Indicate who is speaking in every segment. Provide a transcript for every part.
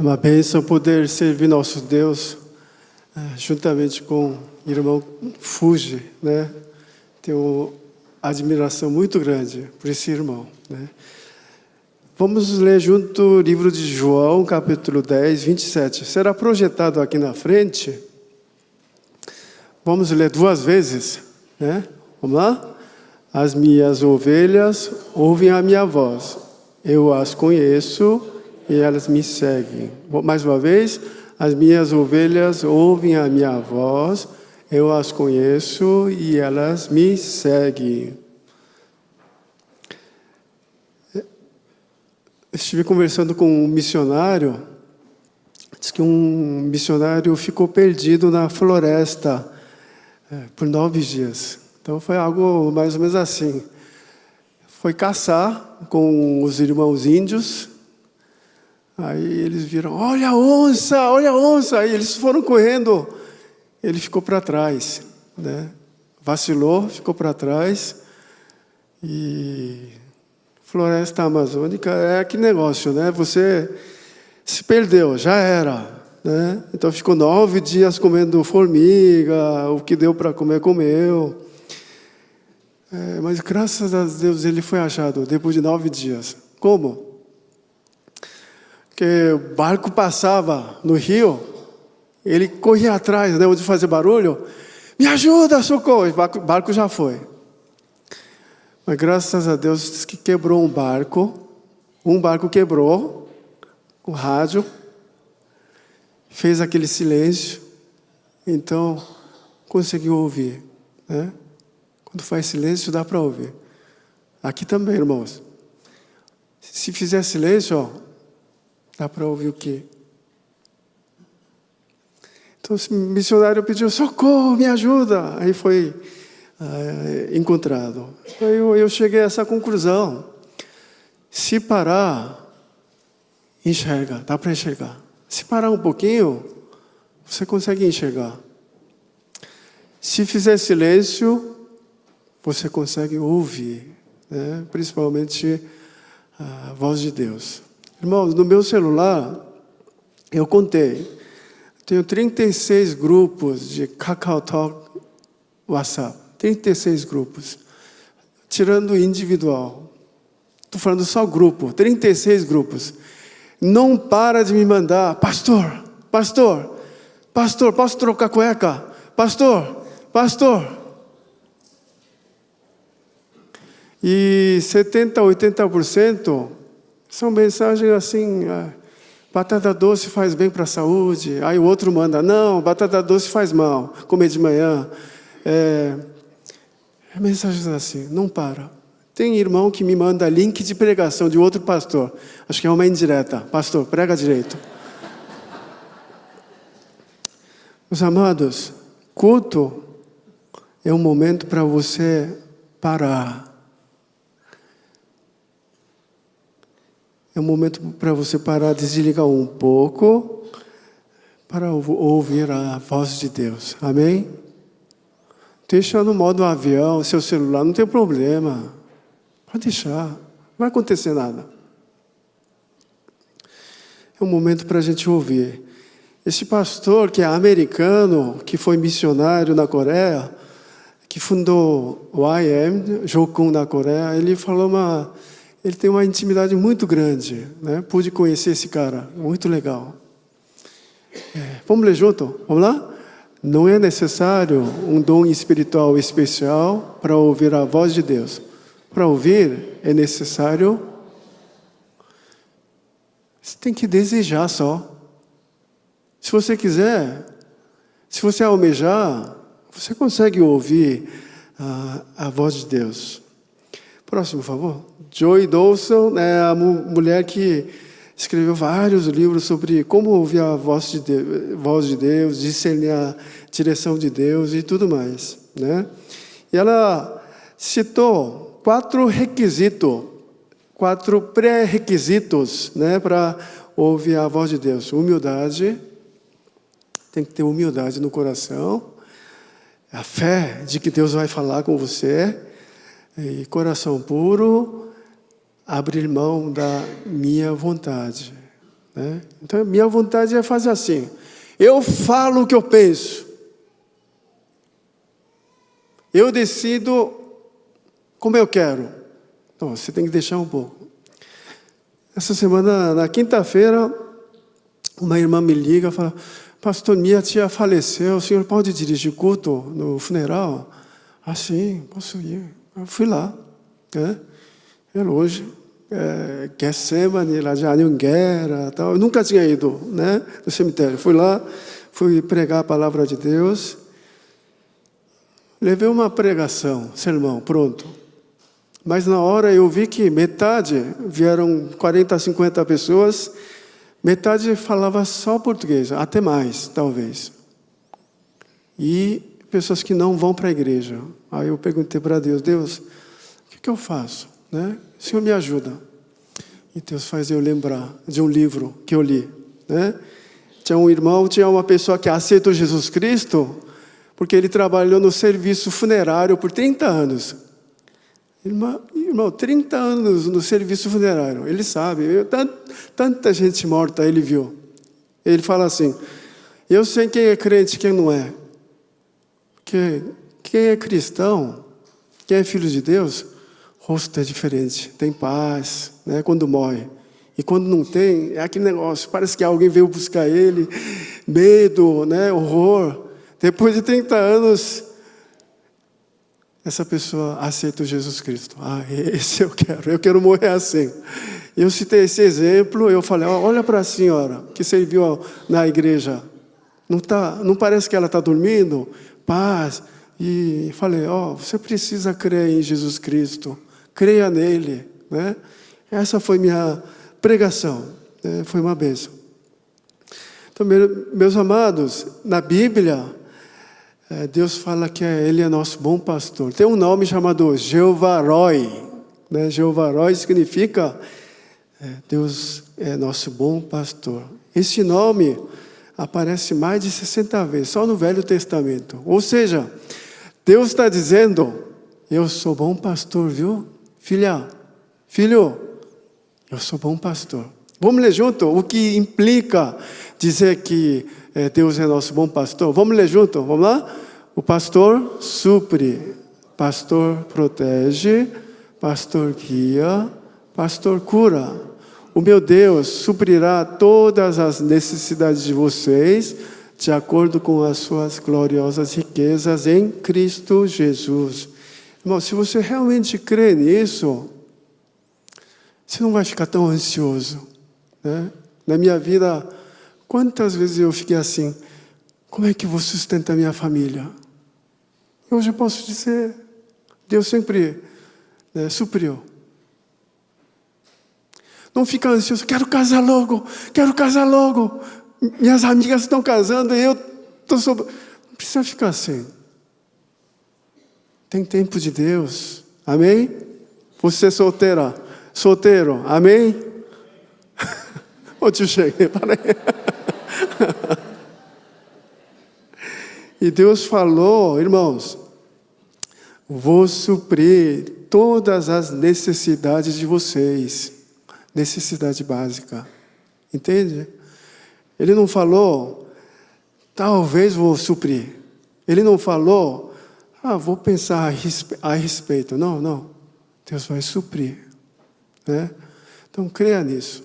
Speaker 1: É uma bênção poder servir nosso Deus juntamente com o irmão Fuji, né? Tenho admiração muito grande por esse irmão, né? Vamos ler junto o livro de João, capítulo 10, 27. Será projetado aqui na frente. Vamos ler 2 vezes, né? Vamos lá? As minhas ovelhas ouvem a minha voz. Eu as conheço e elas me seguem. Mais uma vez. As minhas ovelhas ouvem a minha voz. Eu as conheço e elas me seguem. Estive conversando com um missionário. Diz que um missionário ficou perdido na floresta por 9 dias. Então foi algo mais ou menos assim. Foi caçar com os irmãos índios. Aí eles viram, olha a onça, olha a onça. Aí eles foram correndo. Ele ficou para trás, né? Vacilou, ficou para trás. E floresta amazônica é aquele negócio, né? Você se perdeu, já era, né? Então ficou 9 dias comendo formiga, o que deu para comer, comeu. Mas graças a Deus ele foi achado depois de 9 dias. Como? Porque o barco passava no rio, ele corria atrás, né, onde fazer barulho. Me ajuda, socorro! O barco já foi. Mas graças a Deus diz que quebrou um barco quebrou, o rádio, fez aquele silêncio, então conseguiu ouvir, né? Quando faz silêncio, dá para ouvir. Aqui também, irmãos. Se fizer silêncio, ó, dá para ouvir o quê? Então, o missionário pediu, socorro, me ajuda. Aí foi encontrado. Aí eu cheguei a essa conclusão. Se parar, enxerga, dá para enxergar. Se parar um pouquinho, você consegue enxergar. Se fizer silêncio, você consegue ouvir, né? Principalmente a voz de Deus. Irmãos, no meu celular, eu contei, tenho 36 grupos de KakaoTalk, WhatsApp, 36 grupos, tirando o individual. Estou falando só grupo, 36 grupos. Não para de me mandar, pastor, posso trocar cueca? Pastor. E 70%, 80% são mensagens assim, batata doce faz bem para a saúde. Aí o outro manda, não, batata doce faz mal, comer de manhã. Mensagens assim, não para. Tem irmão que me manda link de pregação de outro pastor. Acho que é uma indireta. Pastor, prega direito. Meus amados, culto é um momento para você parar. É um momento para você parar, desligar um pouco, para ouvir a voz de Deus. Amém? Deixa no modo avião, seu celular, não tem problema. Pode deixar, não vai acontecer nada. É um momento para a gente ouvir. Esse pastor que é americano, que foi missionário na Coreia, que fundou o IM, Jokun na Coreia, ele tem uma intimidade muito grande, né? Pude conhecer esse cara, muito legal. Vamos ler junto? Vamos lá? Não é necessário um dom espiritual especial para ouvir a voz de Deus. Para ouvir é necessário. Você tem que desejar só. Se você quiser, se você almejar, você consegue ouvir a voz de Deus. Próximo, por favor. Joy Dawson é a mulher que escreveu vários livros sobre como ouvir a voz de Deus, discernir a direção de Deus e tudo mais, né? E ela citou 4 pré-requisitos, né, para ouvir a voz de Deus. Humildade, tem que ter humildade no coração, a fé de que Deus vai falar com você, e coração puro, abrir mão da minha vontade. né? Então, minha vontade é fazer assim. Eu falo o que eu penso. Eu decido como eu quero. Não, você tem que deixar um pouco. Essa semana, na quinta-feira, uma irmã me liga e fala: pastor, minha tia faleceu, o senhor pode dirigir culto no funeral? Ah, sim, posso ir. Eu fui lá, né? É longe. Getsemane, lá de Anhanguera, tal. Eu nunca tinha ido, né, no cemitério. Fui lá, fui pregar a palavra de Deus. Levei uma pregação, sermão, pronto. Mas na hora eu vi que metade, vieram 40, 50 pessoas, metade falava só português, até mais, talvez. E pessoas que não vão para a igreja. Aí eu perguntei para Deus: Deus, o que eu faço? Né? O Senhor me ajuda. E Deus faz eu lembrar de um livro que eu li. Né? Tinha um irmão, tinha uma pessoa que aceitou Jesus Cristo, porque ele trabalhou no serviço funerário por 30 anos. Irmão, 30 anos no serviço funerário. Ele sabe, tanta gente morta ele viu. Ele fala assim: eu sei quem é crente e quem não é. Porque quem é cristão, quem é filho de Deus, o rosto é diferente, tem paz, né, quando morre. E quando não tem, é aquele negócio, parece que alguém veio buscar ele, medo, né, horror. Depois de 30 anos, essa pessoa aceita Jesus Cristo. Ah, esse eu quero morrer assim. Eu citei esse exemplo, eu falei: olha para a senhora que serviu na igreja. Não parece que ela está dormindo? Paz. E falei: você precisa crer em Jesus Cristo. Creia nele. Né? Essa foi minha pregação. Né? Foi uma bênção. Então, meus amados, na Bíblia, Deus fala que Ele é nosso bom pastor. Tem um nome chamado Jeová Roi. Né? Jeová Roi significa Deus é nosso bom pastor. Esse nome aparece mais de 60 vezes, só no Velho Testamento. Ou seja, Deus está dizendo: eu sou bom pastor, viu? Filho, eu sou bom pastor. Vamos ler junto o que implica dizer que Deus é nosso bom pastor? Vamos ler junto, vamos lá? O pastor supre, pastor protege, pastor guia, pastor cura. O meu Deus suprirá todas as necessidades de vocês, de acordo com as suas gloriosas riquezas em Cristo Jesus. Irmão, se você realmente crê nisso, você não vai ficar tão ansioso. Né? Na minha vida, quantas vezes eu fiquei assim: como é que eu vou sustentar minha família? Hoje eu posso dizer: Deus sempre supriu. Não fica ansioso: quero casar logo. Minhas amigas estão casando e eu estou Não precisa ficar assim. Tem tempo de Deus. Amém? Você é solteiro. Amém? Onde eu cheguei? Para aí. E Deus falou: irmãos, vou suprir todas as necessidades de vocês. Necessidade básica. Entende? Ele não falou: talvez vou suprir. Ele não falou: vou pensar a respeito. Não. Deus vai suprir. Né? Então, creia nisso.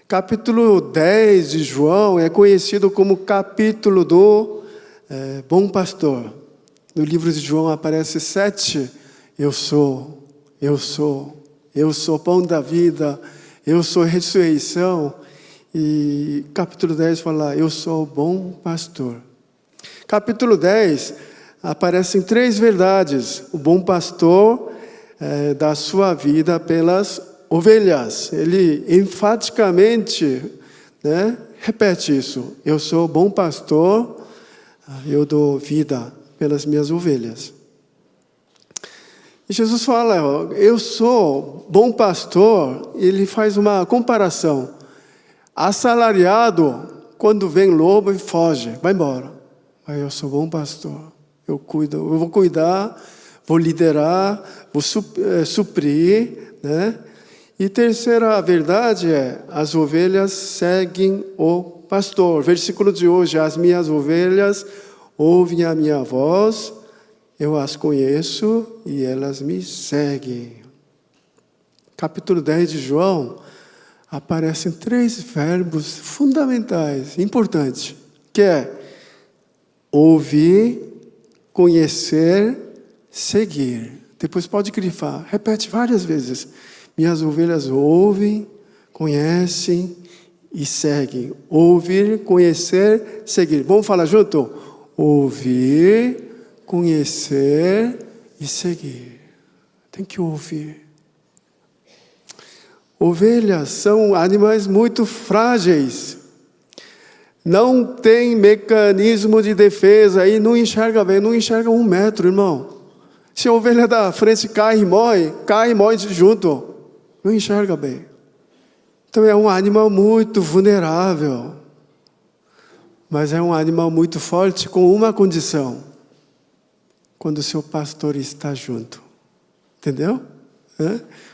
Speaker 1: Capítulo 10 de João é conhecido como capítulo do bom pastor. No livro de João aparece 7. Eu sou pão da vida, eu sou ressurreição. E capítulo 10 fala: eu sou o bom pastor. Capítulo 10 aparecem 3 verdades. O bom pastor dá sua vida pelas ovelhas. Ele enfaticamente repete isso: eu sou bom pastor, eu dou vida pelas minhas ovelhas. E Jesus fala: eu sou bom pastor. Ele faz uma comparação: assalariado, quando vem lobo e foge, vai embora. Aí eu sou bom pastor, eu vou cuidar, vou liderar, vou suprir, né? E terceira verdade é: as ovelhas seguem o pastor. Versículo de hoje: as minhas ovelhas ouvem a minha voz, eu as conheço e elas me seguem. Capítulo 10 de João, aparecem 3 verbos fundamentais, importantes, que é ouvir, conhecer, seguir. Depois pode grifar, repete várias vezes. Minhas ovelhas ouvem, conhecem e seguem. Ouvir, conhecer, seguir. Vamos falar junto? Ouvir, conhecer e seguir. Tem que ouvir. Ovelhas são animais muito frágeis. Não tem mecanismo de defesa e não enxerga bem, não enxerga 1 metro, irmão. Se a ovelha da frente cai e morre junto. Não enxerga bem. Então é um animal muito vulnerável. Mas é um animal muito forte com uma condição: quando o seu pastor está junto. Entendeu?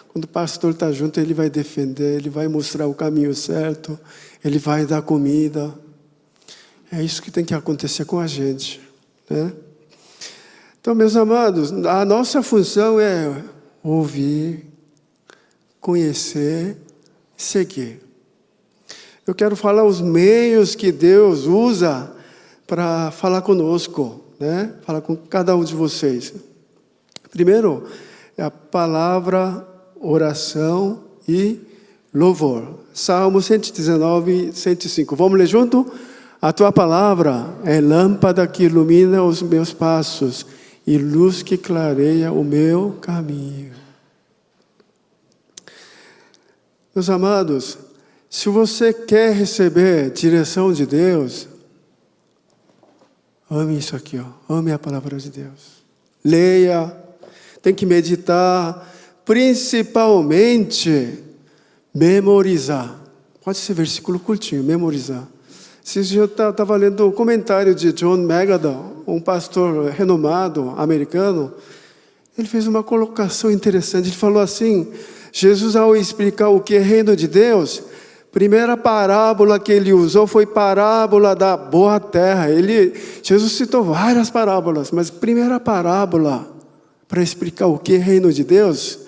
Speaker 1: Quando o pastor está junto, ele vai defender, ele vai mostrar o caminho certo, ele vai dar comida. É isso que tem que acontecer com a gente, né? Então, meus amados, a nossa função é ouvir, conhecer, seguir. Eu quero falar os meios que Deus usa para falar conosco, né? Falar com cada um de vocês. Primeiro, é a palavra, oração e louvor. Salmo 119, 105. Vamos ler junto? A tua palavra é lâmpada que ilumina os meus passos e luz que clareia o meu caminho. Meus amados, se você quer receber direção de Deus, ame isso aqui, ame a palavra de Deus. Leia, tem que meditar, principalmente memorizar. Pode ser versículo curtinho, memorizar. Esses dias eu estava lendo um comentário de John Magadan, um pastor renomado americano. Ele fez uma colocação interessante. Ele falou assim: Jesus, ao explicar o que é reino de Deus, primeira parábola que ele usou foi parábola da boa terra. Jesus citou várias parábolas, mas primeira parábola para explicar o que é reino de Deus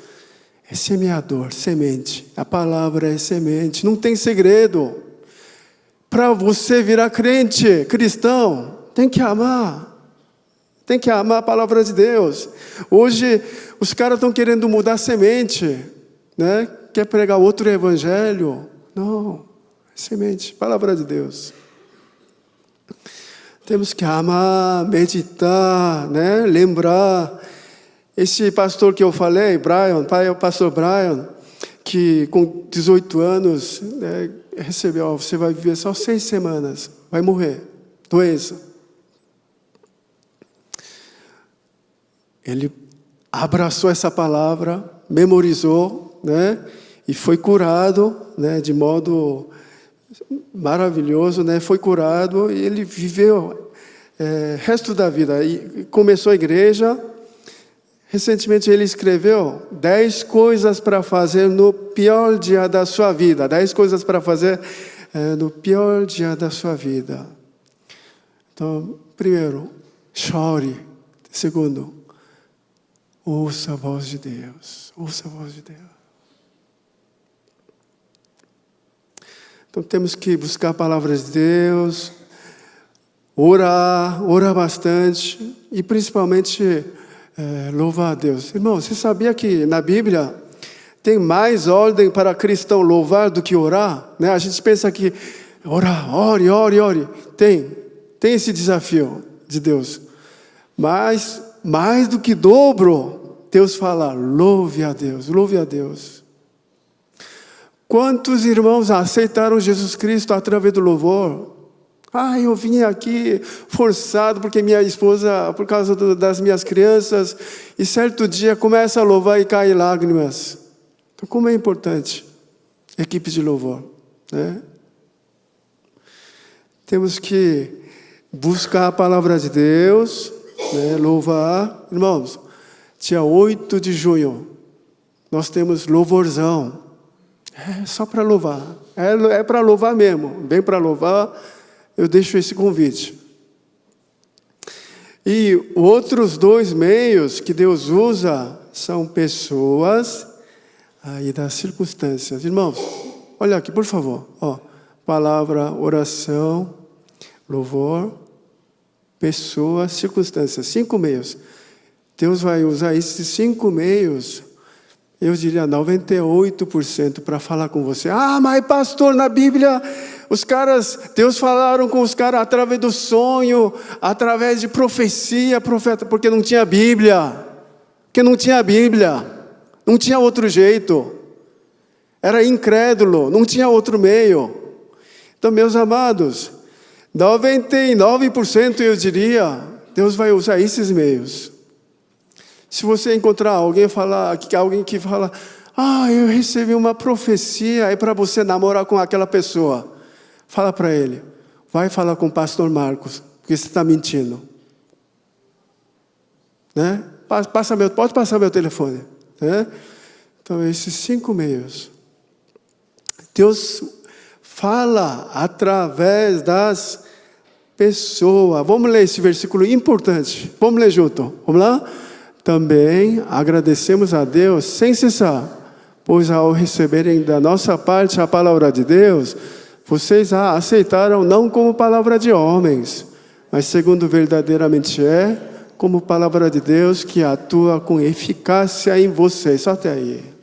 Speaker 1: é semeador, semente. A palavra é semente, não tem segredo. Para você virar crente, cristão, tem que amar. Tem que amar a palavra de Deus. Hoje, os caras estão querendo mudar a semente, né? Quer pregar outro evangelho? Não, é semente, palavra de Deus. Temos que amar, meditar, né? Lembrar. Esse pastor que eu falei, o pastor Brian, que com 18 anos, né, recebeu: você vai viver só 6 semanas, vai morrer, doença. Ele abraçou essa palavra, memorizou, né, e foi curado, né, de modo maravilhoso, né, foi curado e ele viveu resto da vida. E começou a igreja. Recentemente ele escreveu 10 coisas para fazer no pior dia da sua vida. 10 coisas para fazer no pior dia da sua vida. Então, primeiro, chore. Segundo, ouça a voz de Deus. Ouça a voz de Deus. Então temos que buscar a palavra de Deus, orar bastante e principalmente louvar a Deus. Irmão, você sabia que na Bíblia tem mais ordem para cristão louvar do que orar? Né? A gente pensa que orar, ore. Tem esse desafio de Deus. Mas mais do que dobro, Deus fala: louve a Deus, louve a Deus. Quantos irmãos aceitaram Jesus Cristo através do louvor? Eu vim aqui forçado porque minha esposa, por causa das minhas crianças, e certo dia começa a louvar e cai lágrimas. Então, como é importante equipe de louvor, né? Temos que buscar a palavra de Deus, né? Louvar. Irmãos, dia 8 de junho, nós temos louvorzão. É só para louvar. É para louvar mesmo. Vem para louvar, eu deixo esse convite. E outros dois meios que Deus usa são pessoas aí das circunstâncias. Irmãos, olha aqui, por favor. Palavra, oração, louvor, pessoas, circunstâncias. 5 meios. Deus vai usar esses 5 meios, eu diria 98% para falar com você. Mas pastor, na Bíblia, Deus falaram com os caras através do sonho, através de profecia, profeta, porque não tinha Bíblia. Não tinha outro jeito. Era incrédulo, não tinha outro meio. Então, meus amados, 99% eu diria, Deus vai usar esses meios. Se você encontrar alguém que fala, eu recebi uma profecia, é para você namorar com aquela pessoa. Fala para ele, vai falar com o pastor Marcos, porque você está mentindo. Né? Pode passar meu telefone. Né? Então, esses 5 meios. Deus fala através das pessoas. Vamos ler esse versículo importante. Vamos ler junto. Vamos lá? Também agradecemos a Deus sem cessar, pois ao receberem da nossa parte a palavra de Deus, vocês a aceitaram não como palavra de homens, mas segundo verdadeiramente é, como palavra de Deus que atua com eficácia em vocês. Só até aí.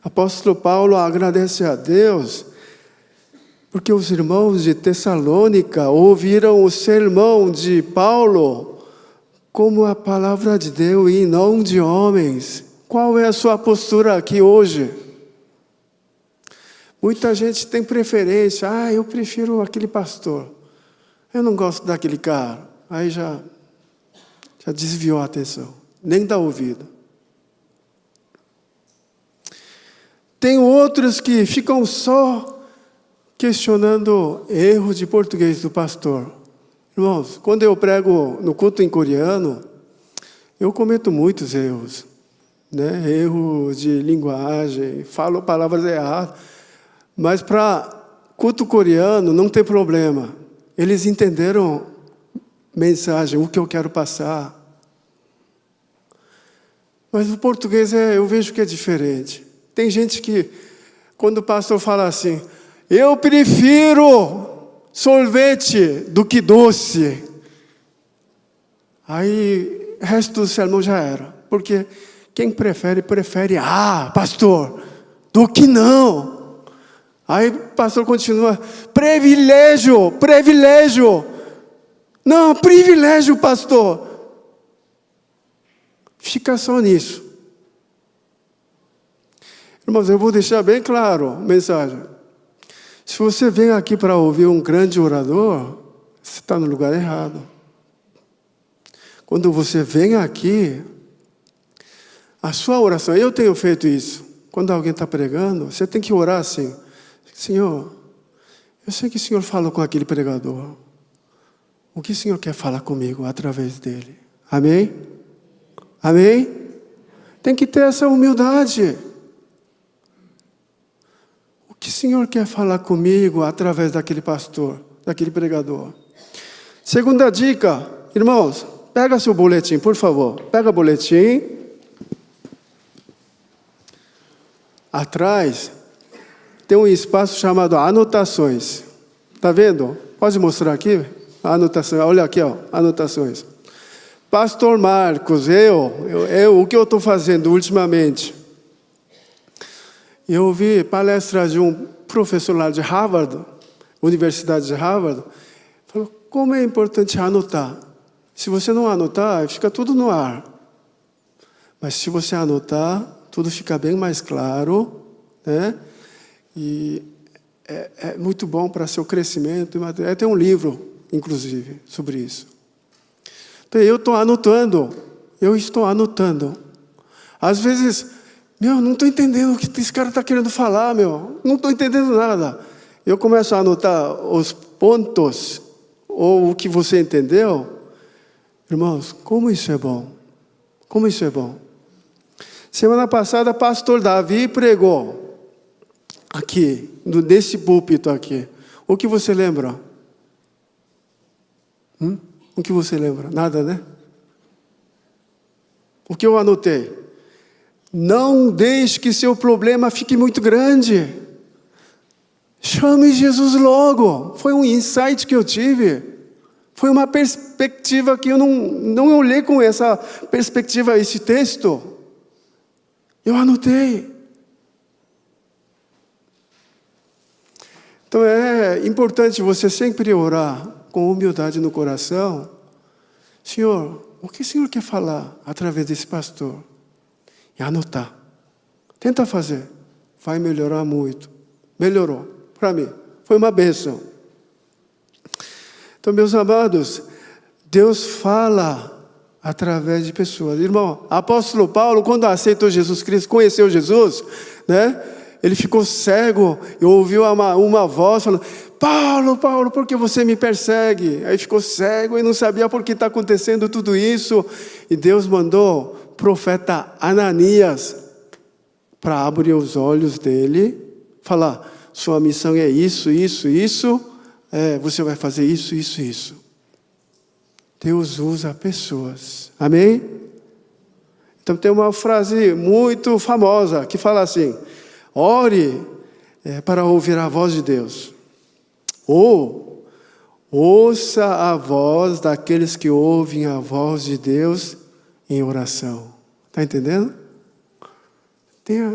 Speaker 1: Apóstolo Paulo agradece a Deus porque os irmãos de Tessalônica ouviram o sermão de Paulo como a palavra de Deus e não de homens. Qual é a sua postura aqui hoje? Muita gente tem preferência. Eu prefiro aquele pastor. Eu não gosto daquele cara. Aí já desviou a atenção. Nem dá ouvido. Tem outros que ficam só questionando erro de português do pastor. Irmãos, quando eu prego no culto em coreano, eu cometo muitos erros. Né? Erros de linguagem, falo palavras erradas. Mas para culto coreano não tem problema. Eles entenderam mensagem, o que eu quero passar. Mas o português eu vejo que é diferente. Tem gente que, quando o pastor fala assim, eu prefiro sorvete do que doce. Aí, o resto do sermão já era. Porque quem prefere, pastor, do que não. Aí o pastor continua, privilégio. Não, privilégio, pastor. Fica só nisso. Irmãos, eu vou deixar bem claro a mensagem. Se você vem aqui para ouvir um grande orador, você está no lugar errado. Quando você vem aqui, a sua oração, eu tenho feito isso. Quando alguém está pregando, você tem que orar assim. Senhor, eu sei que o Senhor falou com aquele pregador. O que o Senhor quer falar comigo através dele? Amém? Amém? Tem que ter essa humildade. O que o Senhor quer falar comigo através daquele pastor, daquele pregador? Segunda dica, irmãos, pega seu boletim, por favor. Pega o boletim. Atrás tem um espaço chamado anotações. Está vendo? Pode mostrar aqui? Anotações. Olha aqui, anotações. Pastor Marcos, o que eu estou fazendo ultimamente? Eu ouvi palestra de um professor lá de Harvard, Universidade de Harvard, falou, como é importante anotar. Se você não anotar, fica tudo no ar. Mas se você anotar, tudo fica bem mais claro, né? E é muito bom para seu crescimento. Tem um livro, inclusive, sobre isso. Então, eu estou anotando. Às vezes, não estou entendendo o que esse cara está querendo falar, não estou entendendo nada. Eu começo a anotar os pontos, ou o que você entendeu. Irmãos, como isso é bom. Como isso é bom. Semana passada, pastor Davi pregou aqui, nesse púlpito aqui. O que você lembra? O que você lembra? Nada, né? O que eu anotei? Não deixe que seu problema fique muito grande. Chame Jesus logo. Foi um insight que eu tive. Foi uma perspectiva que eu não olhei com essa perspectiva, esse texto. Eu anotei. Então é importante você sempre orar com humildade no coração. Senhor, o que o Senhor quer falar através desse pastor? E anotar. Tenta fazer. Vai melhorar muito. Melhorou. Para mim. Foi uma bênção. Então, meus amados, Deus fala através de pessoas. Irmão, apóstolo Paulo, quando aceitou Jesus Cristo, conheceu Jesus, né? Ele ficou cego e ouviu uma voz falando: Paulo, Paulo, por que você me persegue? Aí ficou cego e não sabia por que está acontecendo tudo isso. E Deus mandou o profeta Ananias para abrir os olhos dele, falar: sua missão é isso, isso, isso, você vai fazer isso, isso, isso. Deus usa pessoas, amém? Então tem uma frase muito famosa que fala assim: ore para ouvir a voz de Deus. Ou ouça a voz daqueles que ouvem a voz de Deus em oração. Está entendendo?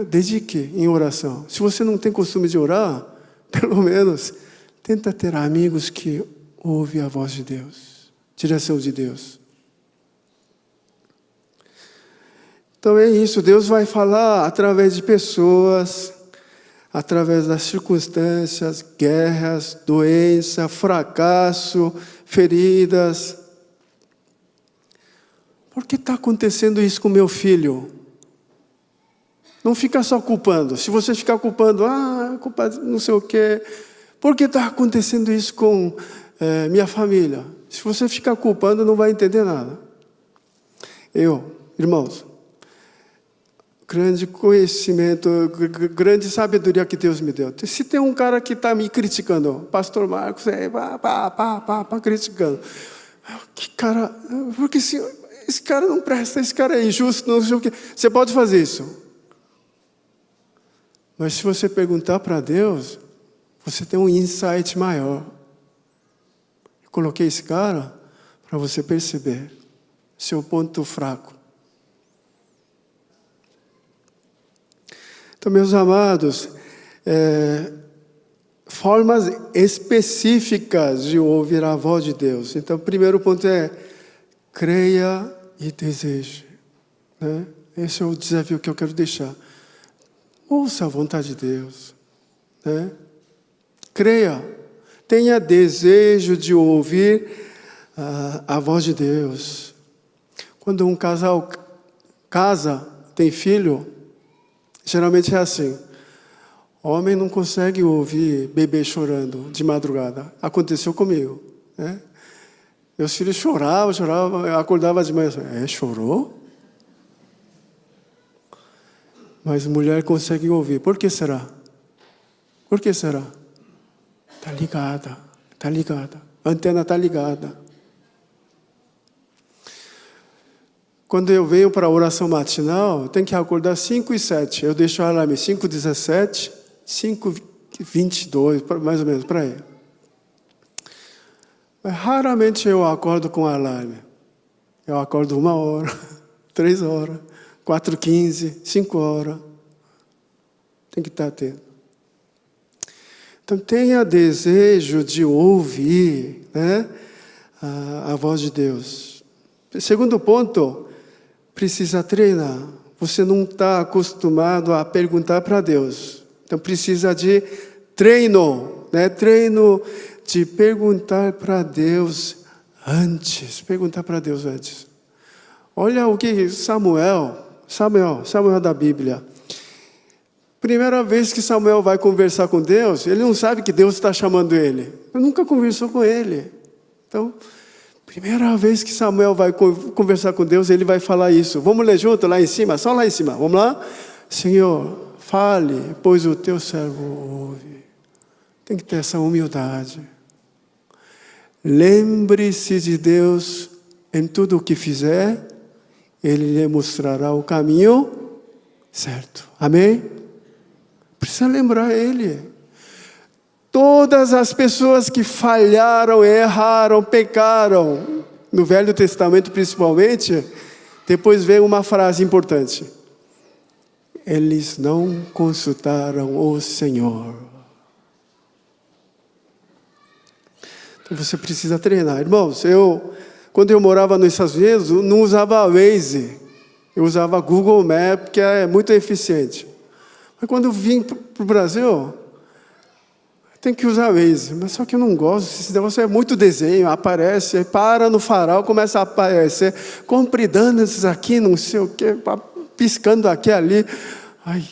Speaker 1: Dedique em oração. Se você não tem costume de orar, pelo menos tenta ter amigos que ouvem a voz de Deus, direção de Deus. Então é isso, Deus vai falar através de pessoas, através das circunstâncias, guerras, doença, fracasso, feridas. Por que está acontecendo isso com meu filho? Não fica só culpando. Se você ficar culpando, culpa não sei o quê. Por que está acontecendo isso com minha família? Se você ficar culpando, não vai entender nada. Irmãos, grande conhecimento, grande sabedoria que Deus me deu. Se tem um cara que está me criticando, pastor Marcos, criticando. Que cara, porque esse cara não presta, esse cara é injusto, não sei o quê. Você pode fazer isso. Mas se você perguntar para Deus, você tem um insight maior. Eu coloquei esse cara para você perceber seu ponto fraco. Então, meus amados, formas específicas de ouvir a voz de Deus. Então, o primeiro ponto é: creia e deseje. Né? Esse é o desafio que eu quero deixar. Ouça a vontade de Deus. Né? Creia. Tenha desejo de ouvir a voz de Deus. Quando um casal casa, tem filho, geralmente é assim. Homem não consegue ouvir bebê chorando de madrugada. Aconteceu comigo. Né? Meus filhos choravam, eu acordava de manhã. Chorou? Mas mulher consegue ouvir. Por que será? Por que será? Está ligada. Está ligada. A antena está ligada. Quando eu venho para a oração matinal, eu tenho que acordar 5h07. Eu deixo o alarme 5h17, 5h22, mais ou menos, para aí. Mas raramente eu acordo com alarme. Eu acordo 1h, 3h, 4h15, 5h. Tem que estar atento. Então, tenha desejo de ouvir, né, a voz de Deus. Segundo ponto, precisa treinar. Você não está acostumado a perguntar para Deus. Então, precisa de treino, né? Treino de perguntar para Deus antes. Perguntar para Deus antes. Olha o que Samuel da Bíblia. Primeira vez que Samuel vai conversar com Deus, ele não sabe que Deus está chamando ele. Ele nunca conversou com ele. Então, Primeira vez que Samuel vai conversar com Deus, ele vai falar isso. Vamos ler junto lá em cima? Só lá em cima. Vamos lá? Senhor, fale, pois o teu servo ouve. Tem que ter essa humildade. Lembre-se de Deus em tudo o que fizer. Ele lhe mostrará o caminho certo. Amém? Precisa lembrar Ele. Todas as pessoas que falharam, erraram, pecaram, no Velho Testamento principalmente, depois vem uma frase importante. Eles não consultaram o Senhor. Então você precisa treinar. Irmãos, quando eu morava nos Estados Unidos, não usava Waze. Eu usava Google Maps, que é muito eficiente. Mas quando eu vim para o Brasil, tem que usar Waze, mas só que eu não gosto, esse negócio é muito desenho, aparece, aí para no farol, começa a aparecer, compridanas aqui, não sei o quê, piscando aqui ali. Ai.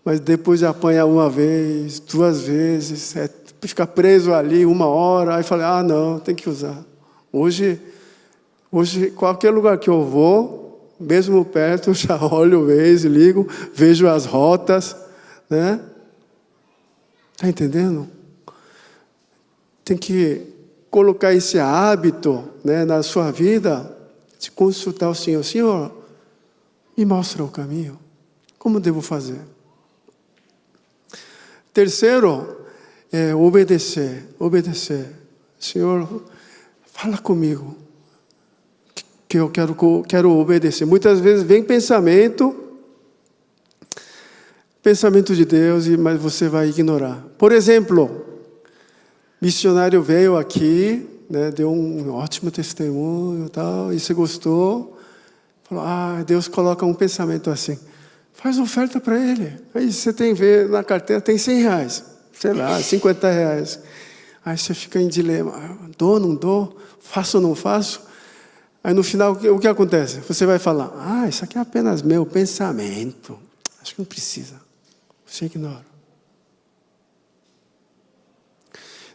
Speaker 1: Mas depois apanha uma vez, 2 vezes, fica preso ali 1 hora, aí falei, não, tem que usar. Hoje, qualquer lugar que eu vou, mesmo perto, eu já olho o Waze, ligo, vejo as rotas, né? Está entendendo? Tem que colocar esse hábito, né, na sua vida, de consultar o Senhor. Senhor, me mostra o caminho. Como devo fazer? Terceiro, obedecer. Senhor, fala comigo, que eu quero obedecer. Muitas vezes vem pensamento de Deus, mas você vai ignorar. Por exemplo, missionário veio aqui, né, deu um ótimo testemunho, tal, e você gostou, falou, Deus coloca um pensamento assim, faz oferta para ele. Aí você vê na carteira, tem R$100, sei lá, R$50. Aí você fica em dilema, dou, não dou, faço ou não faço? Aí no final, o que acontece? Você vai falar, isso aqui é apenas meu pensamento, acho que não precisa. Você ignora.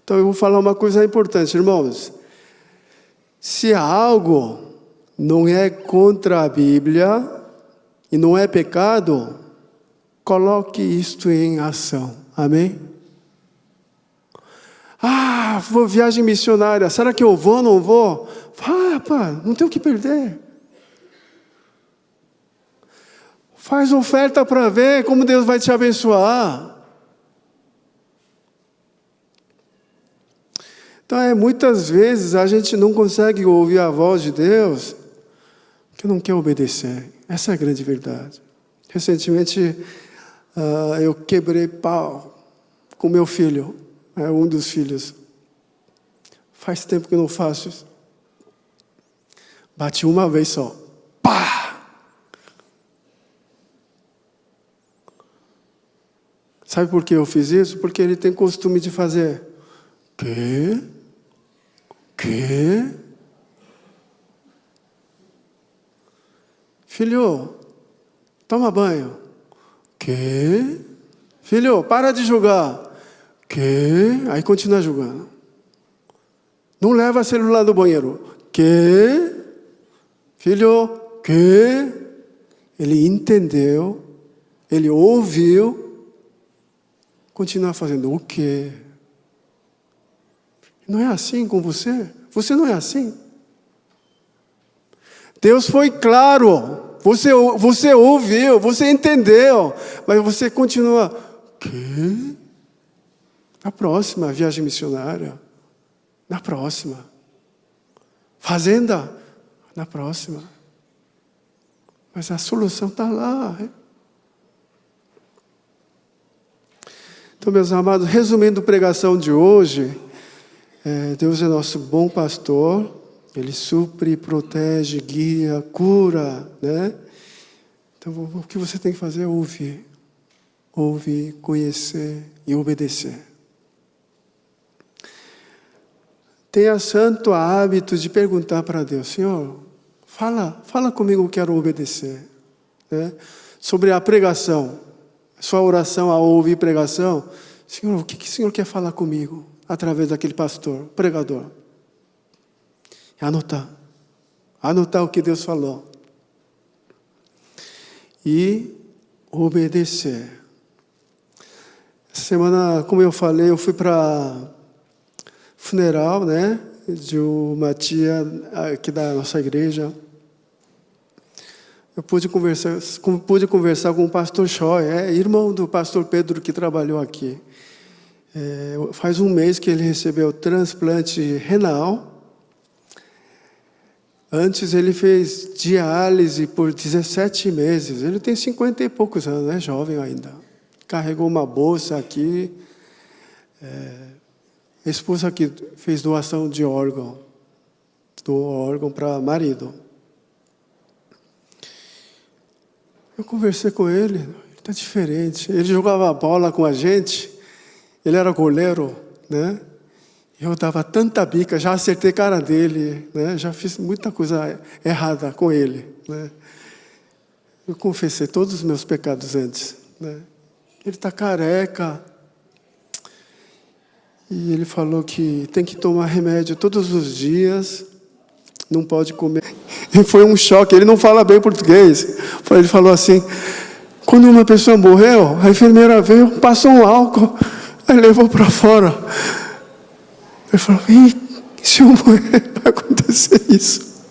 Speaker 1: Então eu vou falar uma coisa importante, irmãos. Se algo não é contra a Bíblia e não é pecado, coloque isto em ação. Amém? Vou viagem missionária. Será que eu vou ou não vou? Rapaz, não tem o que perder. Faz oferta para ver como Deus vai te abençoar. Então, muitas vezes a gente não consegue ouvir a voz de Deus porque não quer obedecer. Essa é a grande verdade. Recentemente, eu quebrei pau com meu filho, um dos filhos. Faz tempo que eu não faço isso. Bati uma vez só. Pá! Sabe por que eu fiz isso? Porque ele tem costume de fazer. Quê? Filho, toma banho. Quê? Filho, para de jogar. Quê? Aí continua jogando. Não leva celular no banheiro. Quê? Filho, quê? Ele entendeu, ele ouviu, continua fazendo o quê? Não é assim com você? Você não é assim? Deus foi claro, você ouviu, você entendeu, mas você continua, quê? Na próxima viagem missionária, na próxima. Fazenda, na próxima. Mas a solução está lá. Então, meus amados, resumindo a pregação de hoje, Deus é nosso bom pastor, Ele supre, protege, guia, cura, né? Então, o que você tem que fazer é ouvir, conhecer e obedecer. Tenha santo hábito de perguntar para Deus, Senhor, fala comigo, eu quero obedecer. Né? Sobre a pregação, sua oração ao ouvir pregação, Senhor, o que o Senhor quer falar comigo? através daquele pastor, pregador. Anotar o que Deus falou. E obedecer. Essa semana, como eu falei, eu fui para funeral, né, de uma tia aqui da nossa igreja. Eu pude conversar com o pastor Choi, irmão do pastor Pedro que trabalhou aqui. Faz um mês que ele recebeu transplante renal. Antes ele fez diálise por 17 meses. Ele tem 50 e poucos anos, é jovem ainda. Carregou uma bolsa aqui. A esposa aqui fez doação de órgão. Doou órgão para marido. Eu conversei com ele está diferente. Ele jogava bola com a gente, ele era goleiro, né? Eu dava tanta bica, já acertei a cara dele, né? Já fiz muita coisa errada com ele, né? Eu confessei todos os meus pecados antes, né? Ele está careca. E ele falou que tem que tomar remédio todos os dias, não pode comer. E foi um choque, ele não fala bem português. Ele falou assim, quando uma pessoa morreu, a enfermeira veio, passou um álcool, aí levou para fora. Ele falou, se eu morrer, vai acontecer isso.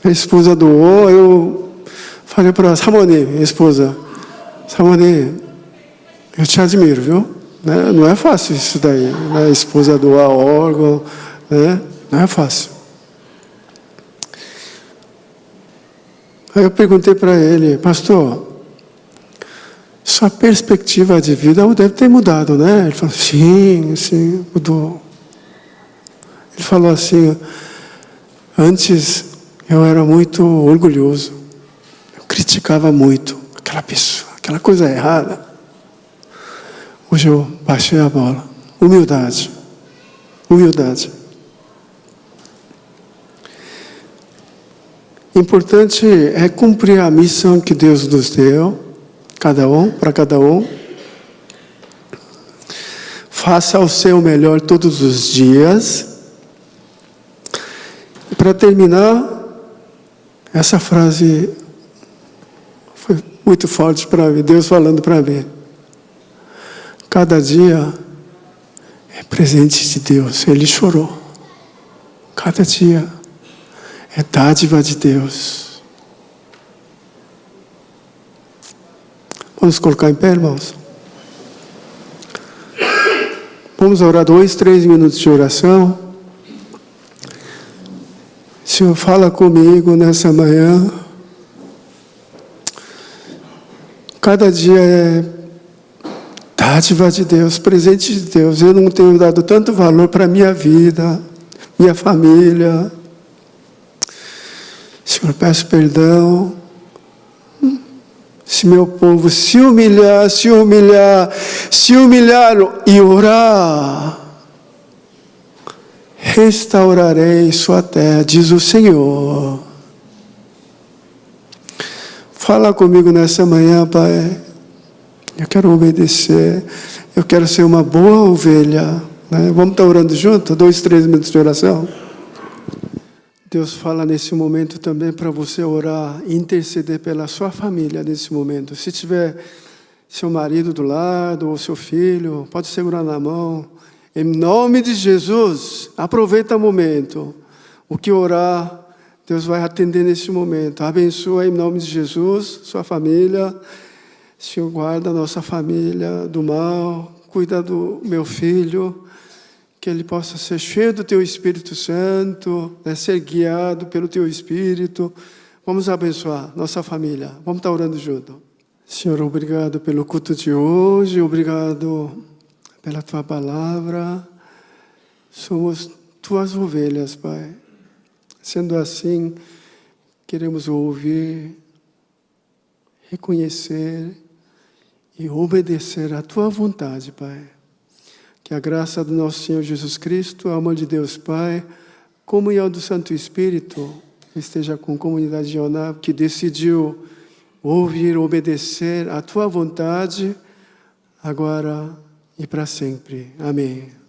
Speaker 1: A esposa doou, eu falei para a Samoni, minha esposa, Samoni, eu te admiro, viu? Né? Não é fácil isso daí, né? A esposa doar órgão, né? Não é fácil. Aí eu perguntei para ele, pastor, sua perspectiva de vida deve ter mudado, né? Ele falou, sim, mudou. Ele falou assim, antes eu era muito orgulhoso, eu criticava muito aquela pessoa, aquela coisa errada. Hoje eu baixei a bola. Humildade. Importante é cumprir a missão que Deus nos deu, para cada um. Faça o seu melhor todos os dias. E para terminar, essa frase foi muito forte para mim, Deus falando para mim. Cada dia é presente de Deus. Ele chorou. Cada dia é dádiva de Deus. Vamos colocar em pé, irmãos? Vamos orar 2, 3 minutos de oração. Senhor, fala comigo nessa manhã. Cada dia é dádiva de Deus, presente de Deus. Eu não tenho dado tanto valor para a minha vida, minha família. Senhor, peço perdão. Se meu povo se humilhar e orar, restaurarei sua terra, diz o Senhor. Fala comigo nessa manhã, Pai. Eu quero obedecer, eu quero ser uma boa ovelha, né? Vamos estar orando junto? 2, 3 minutos de oração. Deus fala nesse momento também para você orar, interceder pela sua família nesse momento. Se tiver seu marido do lado, ou seu filho, pode segurar na mão. Em nome de Jesus, aproveita o momento. O que orar, Deus vai atender nesse momento. Abençoa em nome de Jesus, sua família. Senhor, guarda a nossa família do mal, cuida do meu filho, que ele possa ser cheio do Teu Espírito Santo, né, ser guiado pelo Teu Espírito. Vamos abençoar nossa família. Vamos estar orando junto. Senhor, obrigado pelo culto de hoje, obrigado pela Tua palavra. Somos Tuas ovelhas, Pai. Sendo assim, queremos ouvir, reconhecer e obedecer à Tua vontade, Pai. Que a graça do nosso Senhor Jesus Cristo, o amor de Deus Pai, comunhão do Santo Espírito, esteja com a comunidade de Onab, que decidiu ouvir, obedecer à Tua vontade agora e para sempre. Amém.